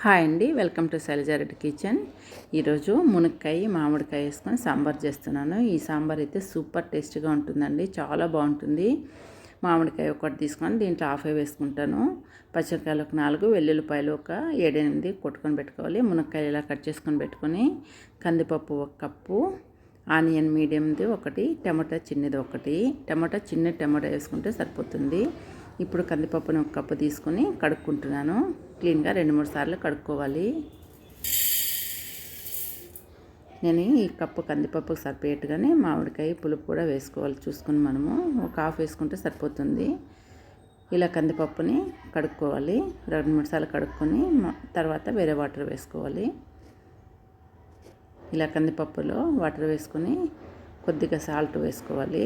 Hi అండి, welcome to Sailaja Reddy kitchen. ఈరోజు మునక్కాయ మామిడికాయ వేసుకొని సాంబార్ చేస్తున్నాను. ఈ సాంబార్ అయితే సూపర్ టేస్ట్గా ఉంటుందండి, చాలా బాగుంటుంది. మామిడికాయ ఒకటి తీసుకొని దీంట్లో హాఫ్ వేసుకుంటాను. పచ్చిమిరకాయలు ఒక 4, వెల్లుల్లిపాయలు ఒక 7-8 కొట్టుకొని పెట్టుకోవాలి. మునక్కాయలు ఇలా కట్ చేసుకొని పెట్టుకొని, కందిపప్పు 1 కప్పు, ఆనియన్ మీడియంది 1, టమాటా చిన్నది 1, చిన్న టమాటా వేసుకుంటే సరిపోతుంది. ఇప్పుడు కందిపప్పును 1 కప్పు తీసుకొని కడుక్కుంటున్నాను. క్లీన్గా 2-3 సార్లు కడుక్కోవాలి. నేను ఈ కప్పు కందిపప్పుకు సరిపోయేట్టుగానే మామిడికాయ పులుపు కూడా వేసుకోవాలి చూసుకొని, మనము ఒక హాఫ్ వేసుకుంటే సరిపోతుంది. ఇలా కందిపప్పుని కడుక్కోవాలి. 2-3 సార్లు కడుక్కొని తర్వాత వేరే వాటర్ వేసుకోవాలి. ఇలా కందిపప్పులో వాటర్ వేసుకొని కొద్దిగా సాల్ట్ వేసుకోవాలి.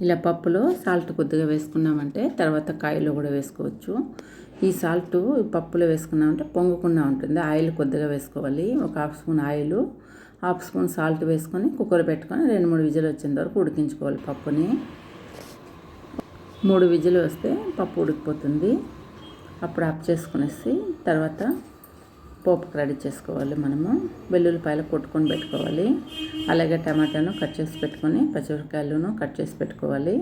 ఇలా పప్పులో సాల్ట్ కొద్దిగా వేసుకున్నామంటే తర్వాత కాయలో కూడా వేసుకోవచ్చు. ఈ సాల్ట్ పప్పులో వేసుకున్నామంటే పొంగకుండా ఉంటుంది. ఆయిల్ కొద్దిగా వేసుకోవాలి. ఒక half spoon oil, half spoon salt వేసుకొని కుక్కర్ పెట్టుకొని 2-3 విజిల్ వచ్చేంత వరకు ఉడికించుకోవాలి పప్పుని. 3 విజిల్ వస్తే పప్పు ఉడికిపోతుంది. అప్పుడు ఆఫ్ చేసుకునేసి తర్వాత పోపుకు రెడీ చేసుకోవాలి. మనము వెల్లుల్లిపాయలు కొట్టుకొని పెట్టుకోవాలి. అలాగే టమాటాను కట్ చేసి పెట్టుకొని, పచ్చిమిరపకాయలను కట్ చేసి పెట్టుకోవాలి.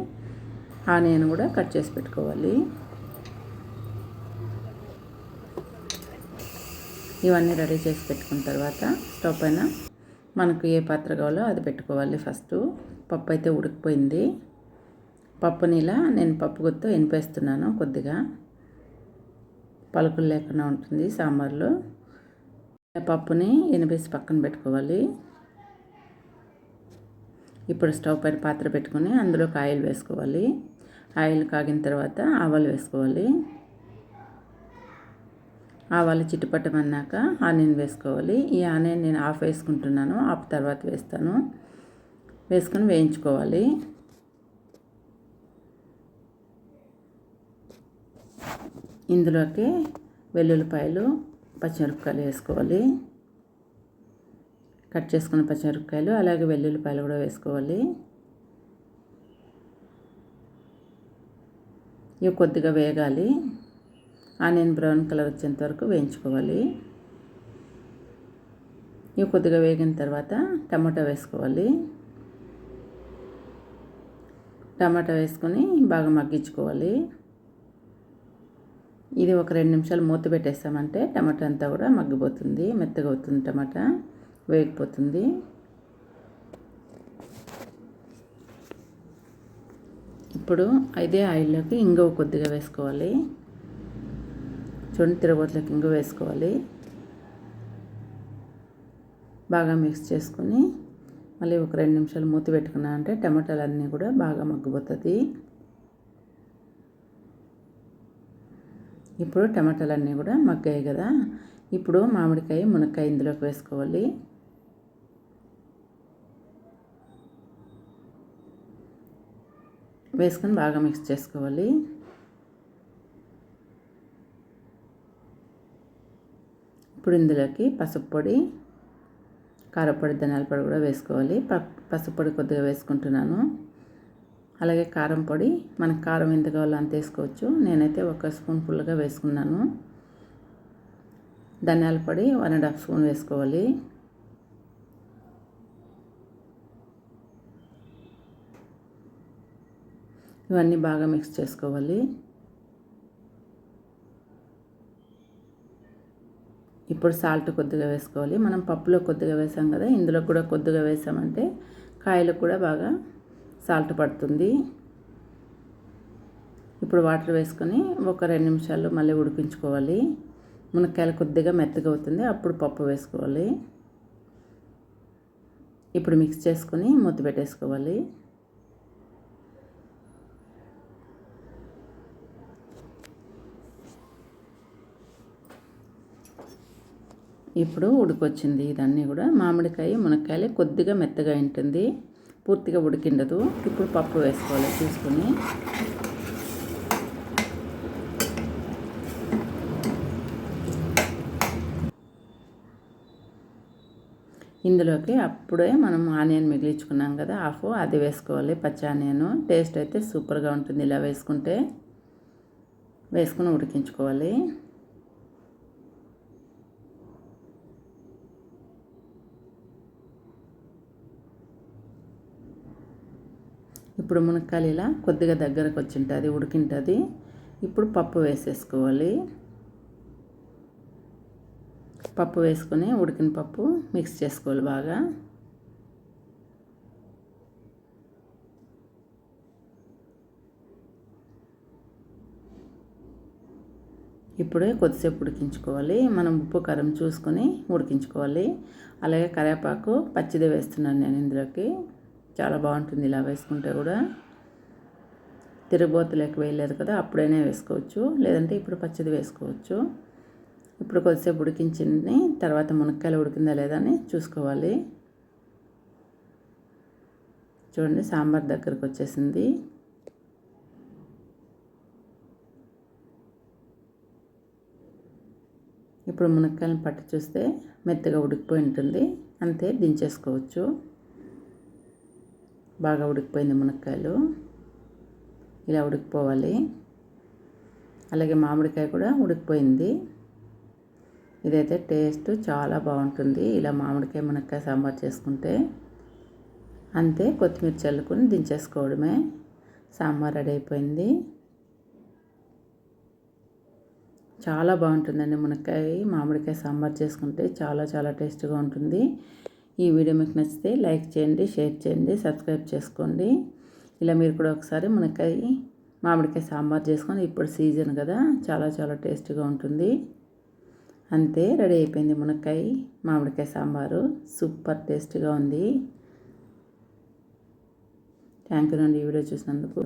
ఆనియన్ కూడా కట్ చేసి పెట్టుకోవాలి. ఇవన్నీ రెడీ చేసి పెట్టుకున్న తర్వాత స్టవ్ పైన మనకు ఏ పాత్ర కావాలో అది పెట్టుకోవాలి. ఫస్ట్ పప్పు అయితే ఉడికిపోయింది. పప్పుని ఇలా నేను పప్పు గుత్తో ఎనిపేస్తున్నాను. కొద్దిగా పలుకులు లేకుండా ఉంటుంది సాంబార్లో. పప్పుని ఎనిపేసి పక్కన పెట్టుకోవాలి. ఇప్పుడు స్టవ్ పైన పాత్ర పెట్టుకొని అందులోకి ఆయిల్ వేసుకోవాలి. ఆయిల్ కాగిన తర్వాత ఆవాలు వేసుకోవాలి. ఆవాలు చిట్టుపట్టమన్నాక ఆనియన్ వేసుకోవాలి. ఈ ఆనియన్ నేను హాఫ్ వేసుకుంటున్నాను, హాఫ్ తర్వాత వేస్తాను. వేసుకొని వేయించుకోవాలి. ఇందులోకి వెల్లుల్లిపాయలు, పచ్చిమిరపకాయలు వేసుకోవాలి. కట్ చేసుకున్న పచ్చిమిరపకాయలు అలాగే వెల్లుల్లిపాయలు కూడా వేసుకోవాలి. ఇవి కొద్దిగా వేగాలి. ఆనియన్ బ్రౌన్ కలర్ వచ్చేంత వరకు వేయించుకోవాలి. ఇవి కొద్దిగా వేగిన తర్వాత టమాటా వేసుకోవాలి. టమాటా వేసుకొని బాగా మగ్గించుకోవాలి. ఇది ఒక 2 నిమిషాలు మూత పెట్టేస్తామంటే టమాటా అంతా కూడా మగ్గిపోతుంది, మెత్తగా అవుతుంది, టమాటా వేగిపోతుంది. ఇప్పుడు ఇదే ఆయిల్లోకి ఇంగువ కొద్దిగా వేసుకోవాలి. చూడండి, తిరగబోతులకి ఇంగువ వేసుకోవాలి. బాగా మిక్స్ చేసుకొని మళ్ళీ ఒక 2 నిమిషాలు మూత పెట్టుకున్నామంటే టమాటాలన్నీ కూడా బాగా మగ్గిపోతుంది. ఇప్పుడు టమాటాలన్నీ కూడా మగ్గాయి కదా. ఇప్పుడు మామిడికాయ, మునక్కాయ ఇందులోకి వేసుకోవాలి. వేసుకొని బాగా మిక్స్ చేసుకోవాలి. ఇప్పుడు ఇందులోకి పసుపు పొడి, కారపొడి, ధనియాల పొడి కూడా వేసుకోవాలి. పసుపు పొడి కొద్దిగా వేసుకుంటున్నాను. అలాగే కారం పొడి, మనకు కారం ఎంత కావాలో అంత వేసుకోవచ్చు. నేనైతే 1 స్పూన్ ఫుల్గా వేసుకున్నాను. ధనియాల పొడి 1.5 స్పూన్ వేసుకోవాలి. ఇవన్నీ బాగా మిక్స్ చేసుకోవాలి. ఇప్పుడు సాల్ట్ కొద్దిగా వేసుకోవాలి. మనం పప్పులో కొద్దిగా వేసాం కదా, ఇందులో కూడా కొద్దిగా వేసామంటే కాయలకు కూడా బాగా సాల్ట్ పడుతుంది. ఇప్పుడు వాటర్ వేసుకొని ఒక 2 నిమిషాలు మళ్ళీ ఉడికించుకోవాలి. మునక్కాయలు కొద్దిగా మెత్తగా అవుతుంది, అప్పుడు పప్పు వేసుకోవాలి. ఇప్పుడు మిక్స్ చేసుకొని మూత పెట్టేసుకోవాలి. ఇప్పుడు ఉడికొచ్చింది. ఇదన్నీ కూడా మామిడికాయ, మునక్కాయలు కొద్దిగా మెత్తగా ఉంటుంది, పూర్తిగా ఉడికిండదు. ఇప్పుడు పప్పు వేసుకోవాలి చూసుకొని. ఇందులోకి అప్పుడే మనం ఆనియన్ మిగిలించుకున్నాం కదా, హాఫ్ అది వేసుకోవాలి. పచ్చి ఆనియన్ టేస్ట్ అయితే సూపర్గా ఉంటుంది ఇలా వేసుకుంటే. వేసుకుని ఉడికించుకోవాలి. ఇప్పుడు మునక్కాయలు ఇలా కొద్దిగా దగ్గరకు వచ్చి ఉంటుంది, ఉడికింటుంది. ఇప్పుడు పప్పు వేసేసుకోవాలి. పప్పు వేసుకొని ఉడికిన పప్పు మిక్స్ చేసుకోవాలి బాగా. ఇప్పుడే కొద్దిసేపు ఉడికించుకోవాలి. మనం ఉప్పు కారం చూసుకొని ఉడికించుకోవాలి. అలాగే కరివేపాకు పచ్చిదే వేస్తున్నాను నేను ఇందులోకి. చాలా బాగుంటుంది ఇలా వేసుకుంటే కూడా. తిరగబోతు లెక్క వేయలేదు కదా, అప్పుడైనా వేసుకోవచ్చు, లేదంటే ఇప్పుడు పచ్చిది వేసుకోవచ్చు. ఇప్పుడు కొద్దిసేపు ఉడికించింది తర్వాత మునక్కాయలు ఉడికిందా లేదా అని చూసుకోవాలి. చూడండి సాంబార్ దగ్గరకు వచ్చేసింది. ఇప్పుడు మునక్కాయలను పట్టి చూస్తే మెత్తగా ఉడికిపోయి ఉంటుంది. అంతే, దించేసుకోవచ్చు. బాగా ఉడికిపోయింది మునక్కాయలు. ఇలా ఉడికిపోవాలి. అలాగే మామిడికాయ కూడా ఉడికిపోయింది. ఇదైతే టేస్ట్ చాలా బాగుంటుంది ఇలా మామిడికాయ మునక్కాయ సాంబార్ చేసుకుంటే. అంతే, కొత్తిమీర చల్లుకొని దించేసుకోవడమే. సాంబార్ రెడీ అయిపోయింది. చాలా బాగుంటుందండి మునక్కాయ మామిడికాయ సాంబార్ చేసుకుంటే. చాలా చాలా టేస్ట్గా ఉంటుంది. ఈ వీడియో మీకు నచ్చితే లైక్ చేయండి, షేర్ చేయండి, సబ్స్క్రైబ్ చేసుకోండి. ఇలా మీరు కూడా ఒకసారి మునక్కాయ మామిడికాయ సాంబార్ చేసుకొని, ఇప్పుడు సీజన్ కదా, చాలా చాలా టేస్ట్గా ఉంటుంది. అంతే, రెడీ అయిపోయింది మునక్కాయ మామిడికాయ సాంబారు. సూపర్ టేస్ట్గా ఉంది. థ్యాంక్ యూ అండి ఈ వీడియో చూసినందుకు.